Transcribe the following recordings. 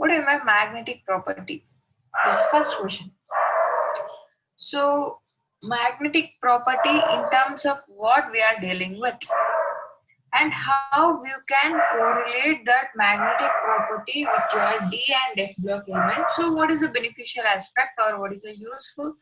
What is my magnetic property? That's the first question. So magnetic property in terms of what we are dealing with, and how you can correlate that magnetic property with your D and F block element. So what is the beneficial aspect, or what is the useful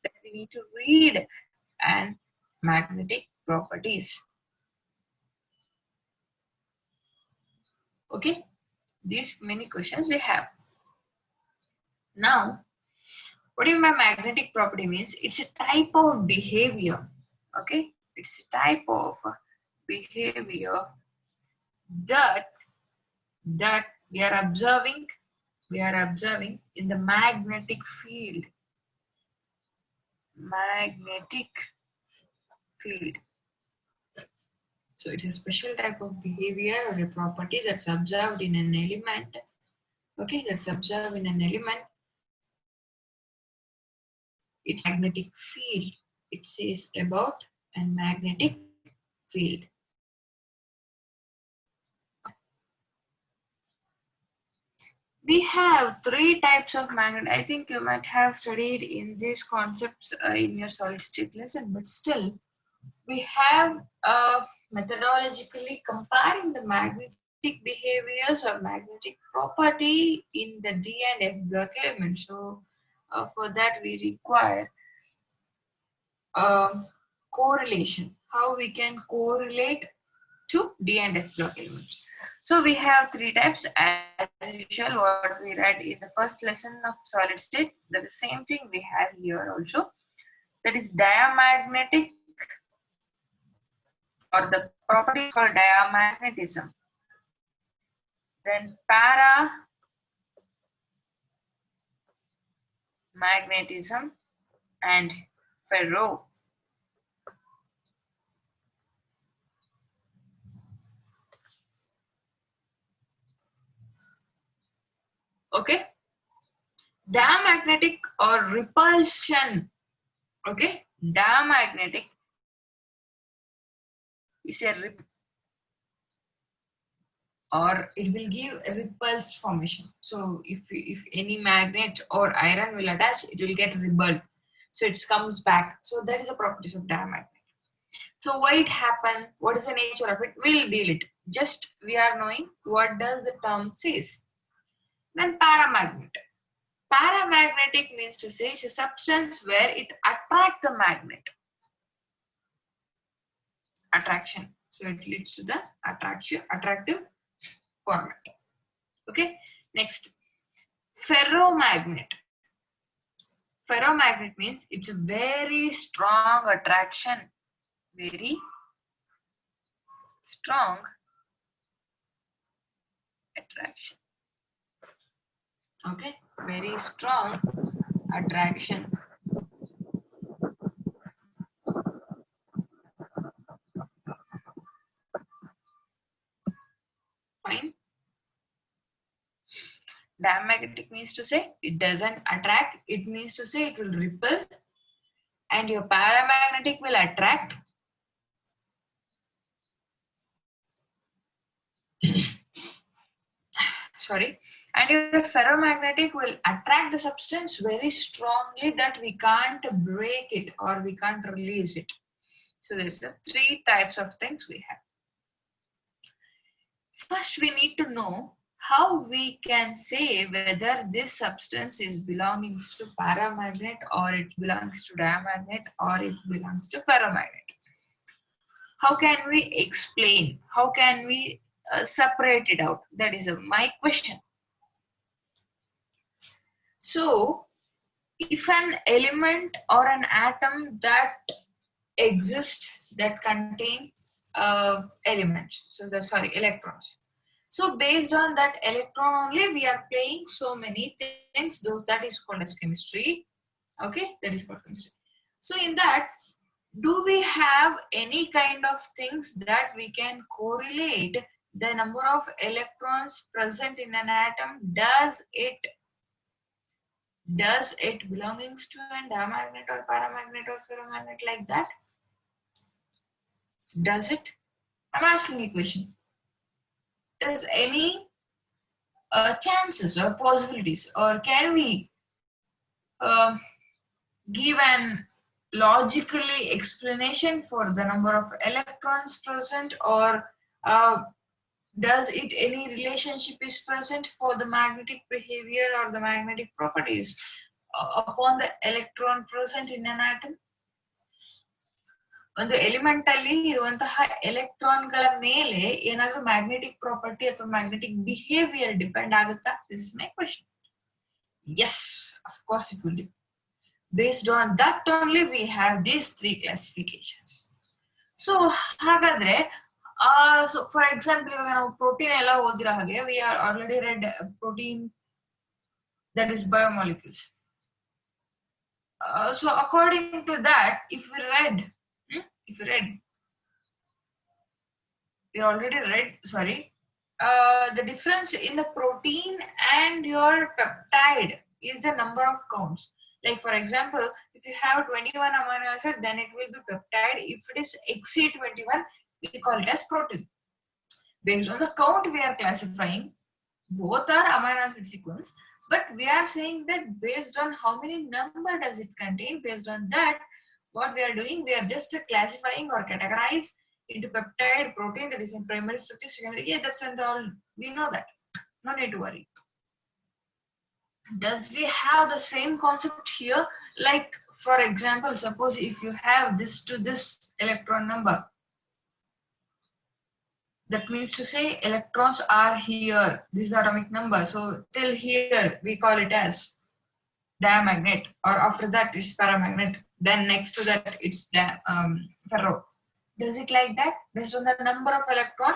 that we need to read and magnetic properties? Okay, these many questions we have. Now, what is my magnetic property means? It's a type of behavior. Okay, it's a type of behavior that we are observing in the magnetic field. So it's a special type of behavior or a property that's observed in an element. Okay, that's observed in an element. It's magnetic field. It says about a magnetic field. We have three types of magnet. I think you might have studied in these concepts in your solid state lesson, but still we have methodologically comparing the magnetic behaviors or magnetic property in the D and F block element. So for that we require correlation, how we can correlate to D and F block elements. So we have three types as usual, what we read in the first lesson of solid state. That is the same thing we have here also. That is diamagnetic, or the property is called diamagnetism. Then paramagnetism and ferro. Okay, diamagnetic or repulsion. Okay, diamagnetic is a or it will give a repulsed formation. So if any magnet or iron will attach, it will get repelled. So it comes back. So that is the properties of diamagnet. So why it happened? What is the nature of it? We'll deal it. Just we are knowing what does the term says. Then paramagnet. Paramagnetic means to say it's a substance where it attracts the magnet. Attraction. So it leads to the attractive format. Okay. Next, ferromagnet. Ferromagnet means it's a very strong attraction. Very strong attraction. Okay, very strong attraction. Fine. Diamagnetic means to say it doesn't attract, it means to say it will repel, and your paramagnetic will attract. Sorry, and your ferromagnetic will attract the substance very strongly that we can't break it or we can't release it. So there's the three types of things we have. First, we need to know how we can say whether this substance is belonging to paramagnet, or it belongs to diamagnet, or it belongs to ferromagnet. How can we explain? How can we separate it out? That is my question. So, if an element or an atom that exists that contain elements, so electrons. So based on that electron only, we are playing so many things. Those that is called as chemistry. Okay, that is called chemistry. So in that, do we have any kind of things that we can correlate the number of electrons present in an atom? Does it belongs to a diamagnet or paramagnet or ferromagnet like that? Does it? I'm asking a question. Does any chances or possibilities, or can we uh, give an logically explanation for the number of electrons present, or uh, does it any relationship is present for the magnetic behavior or the magnetic properties upon the electron present in an atom? ಒಂದು element ಅಲ್ಲಿ ಇರುವಂತಹ electron ಗಳ ಮೇಲೆ ಏನಾದ್ರೂ magnetic property ಅಥವಾ magnetic behaviour depend ಆಗುತ್ತಾ? This is my question. Yes, of course it will. Based on that only we have these three classifications. So ಹಾಗಾದ್ರೆ so for example ಇವಾಗ ನಾವು ಪ್ರೋಟೀನ್ ಎಲ್ಲ ಓದಿರೋ ಹಾಗೆ we are already read protein, that is biomolecules. So according to that, if we read we already read, sorry, the difference in the protein and your peptide is the number of counts. Like for example, if you have 21 amino acid, then it will be peptide. If it is exceed 21, we call it as protein. Based on the count we are classifying, both are amino acid sequence, but we are saying that based on how many number does it contain, based on that what we are doing, we are just classifying or categorize into peptide, protein, that is in primary structure, secondary. Yeah, that's and all. We know that. No need to worry. Does we have the same concept here? Like for example, suppose if you have this to this electron number, that means to say electrons are here, this is atomic number, so till here we call it as diamagnet, or after that it's paramagnet, then next to that it's ferro. Does it like that? Based on the number of electron,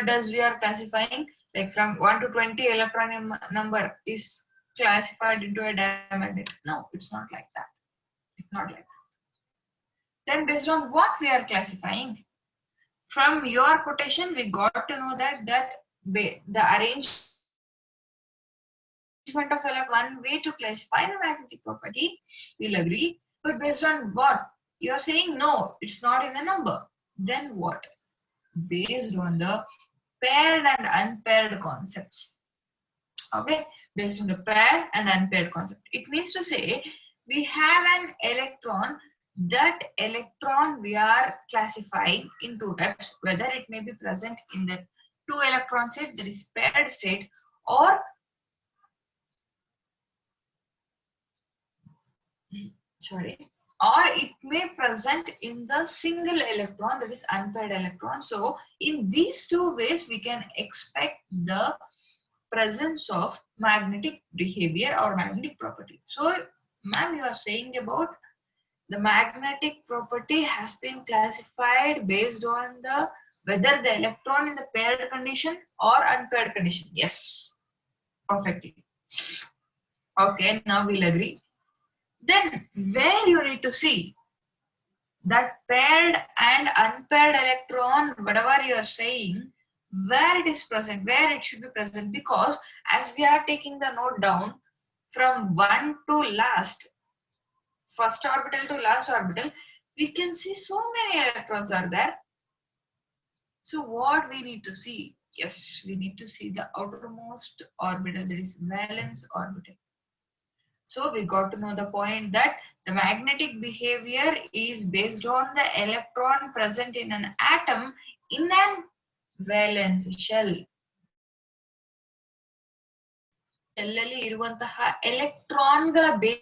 does we are classifying like from 1 to 20 electron number is classified into a diamagnet? No, it's not like that. It's not like that. Then based on what we are classifying? From your quotation, we got to know that the arrangement of one way to classify the magnetic property. We'll agree. But based on what? You are saying no, it's not in the number. Then what? Based on the paired and unpaired concepts. Okay, based on the paired and unpaired concept. It means to say we have an electron. That electron we are classifying in two types, whether it may be present in the two electron state, that is paired state, or or it may present in the single electron, that is unpaired electron. So in these two ways we can expect the presence of magnetic behavior or magnetic property. So ma'am, you are saying about the magnetic property has been classified based on the whether the electron in the paired condition or unpaired condition. Yes, perfectly. Okay, now we'll agree. Then where you need to see that paired and unpaired electron, whatever you are saying, where it is present, where it should be present, because as we are taking the note down from 1 to last, first orbital to last orbital, we can see so many electrons are there. So what we need to see? Yes, we need to see the outermost orbital, that is valence orbital. So we got to know the point that the magnetic behavior is based on the electron present in an atom in an valence shell. Shell ಅಲ್ಲಿ ಇರುವಂತಹ ಎಲೆಕ್ಟ್ರಾನ್ಗಳ base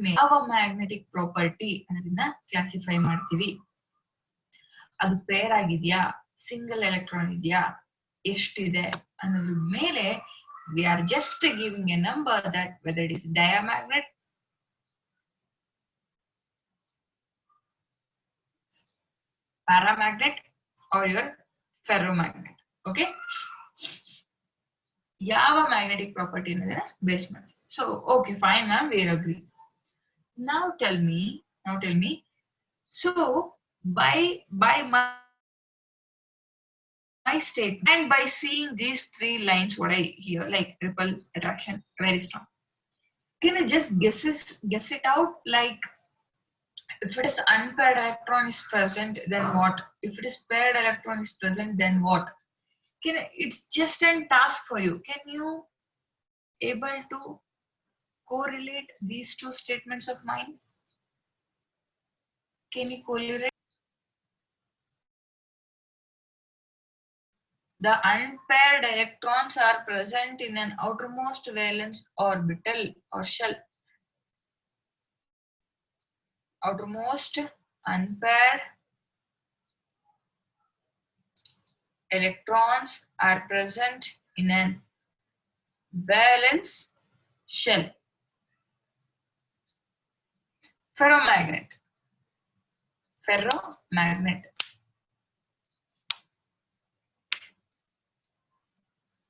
ಮೇಲೆ ಯಾವ magnetic property ಅನ್ನೋದನ್ನ classify ಮಾಡ್ತೀವಿ. ಅದು peer ಆಗಿದೆಯಾ, single electron ಇದೆಯಾ, ಎಷ್ಟಿದೆ ಅನ್ನೋದ್ರ ಮೇಲೆ we are just giving a number that whether it is diamagnet, paramagnet, or your ferromagnet. Okay, ಯಾವ magnetic property ಅನ್ನೋದನ್ನ ಬೇಸ್ ಮಾಡಿ. So okay, fine ma'am, we agree. Now tell me, so by my statement and by seeing these three lines, what I hear, like repel, attraction, very strong, can you just guess it out? Like if it is unpaired electron is present, then what? If it is paired electron is present, then what? It's just a task for you. Can you able to correlate these two statements of mine? Can you correlate? The unpaired electrons are present in an outermost valence orbital or shell. Outermost unpaired electrons are present in an valence shell. Ferromagnet. Ferromagnet.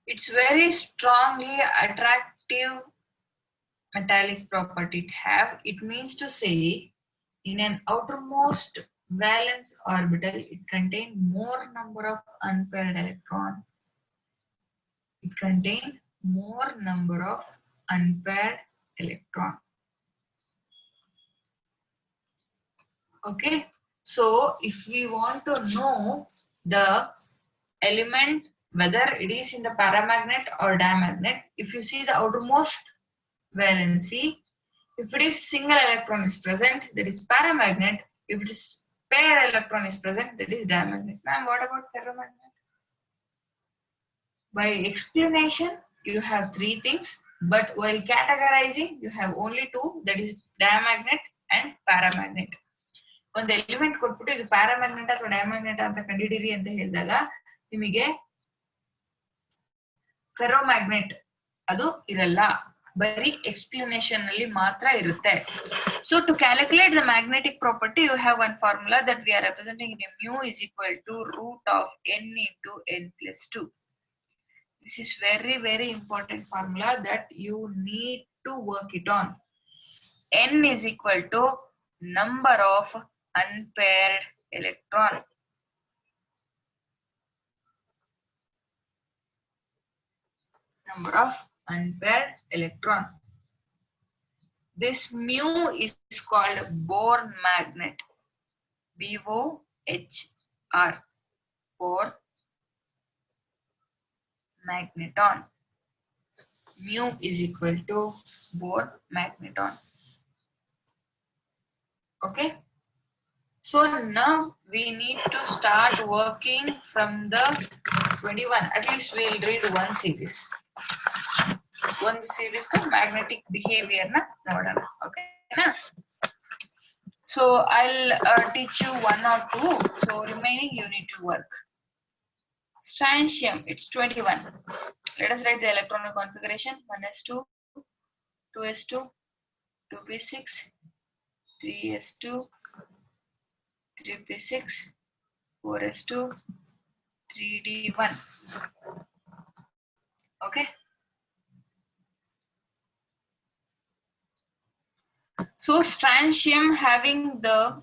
It's very strongly attractive metallic property it have. It means to say in an outermost valence orbital it contains more number of unpaired electron. It contains more number of unpaired electron. Okay, so if we want to know the element whether it is in the paramagnet or diamagnet, if you see the outermost valency, if it is single electron is present, that is paramagnet. If it is pair electron is present, that is diamagnet. Ma'am, what about ferromagnet? By explanation, you have three things, but while categorizing, you have only two, that is diamagnet and paramagnet. ಒಂದು element ಕೊಟ್ಬಿಟ್ಟು ಇದು ಪ್ಯಾರಾಮ್ಯಾಗ್ನೆಟ್ ಅಥವಾ ಡೈಮ್ಯಾಗ್ನೆಟ್ ಅಂತ ಕಂಡಿಡಿರಿ ಅಂತ ಹೇಳಿದಾಗ ನಿಮಗೆ ferromagnet ಅದು ಇರಲ್ಲ, ಬರೀ ಎಕ್ಸ್ಪ್ಲನೇಷನ್ ಅಲ್ಲಿ ಮಾತ್ರ ಇರುತ್ತೆ. So to calculate the magnetic property, you have one formula that we are representing in mu is equal to root of n into n plus 2. This is very, very important formula that you need to work it on. N is equal to number of unpaired electron. Number of unpaired electron. This mu is called Bohr magnet. B-O-H-R. Bohr magneton. Mu is equal to Bohr magneton. Okay. So now we need to start working from the 21. At least we'll read one series. One series to magnetic behavior na nodana. Okay na? So I'll teach you one or two. So remaining you need to work. Strontium, it's 21. Let us write the electronic configuration. 1s2, 2s2, 2p6, 3s2, 3p6, 4s2, 3d1. Okay. So strontium having the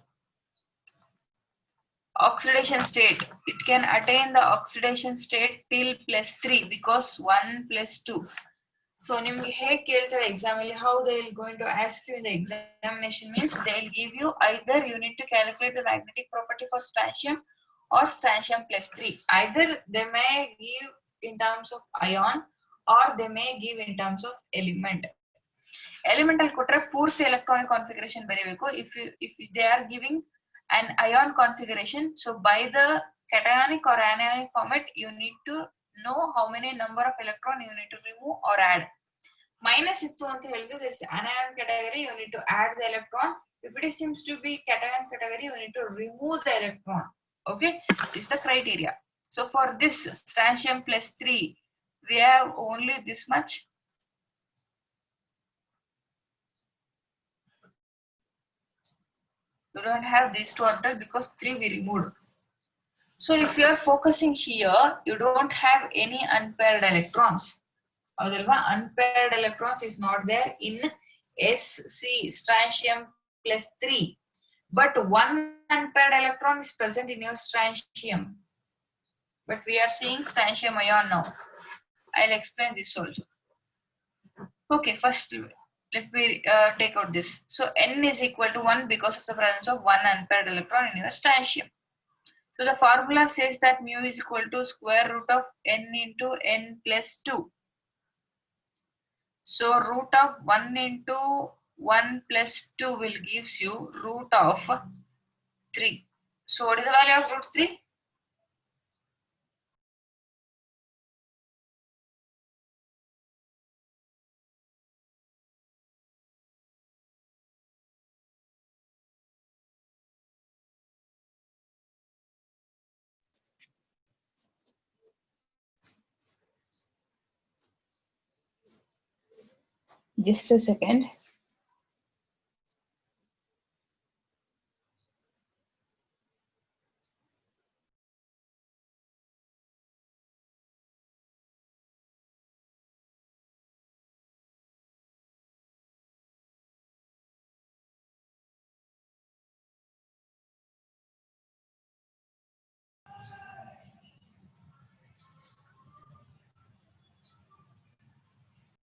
oxidation state, it can attain the oxidation state till +3 because 1 + 2. So ನಿಮಗೆ ಹೇಗೆ ಕೇಳ್ತಾರೆ exam ಅಲ್ಲಿ, how they will going to ask you in the examination means they will give you either you need to calculate the magnetic property for strontium or strontium +3. Either they may give in terms of ion or they may give in terms of element. Elemental ಕೊಟ್ರೆ ಪೂರ್ತಿ electronic configuration ಬರೀಬೇಕು. If they are giving an ion configuration, so by the cationic or anionic format you need to know how many number of electron you need to remove or add. Minus ittu anta helidre this anion category you need to add the electron. If it seems to be cation category you need to remove the electron. Okay, this is the criteria. So for this strontium +3 we have only this much. You don't have these two orbital because 3 we removed. So if you are focusing here, you don't have any unpaired electrons. Unpaired electrons is not there in SC, strontium +3. But one unpaired electron is present in your strontium. But we are seeing strontium ion now. I'll explain this also. Okay, first let me take out this. So N is equal to 1 because of the presence of one unpaired electron in your strontium. So the formula says that mu is equal to square root of n into n plus 2. So root of 1 into 1 plus 2 will gives you root of 3. So what is the value of root 3? Just a second.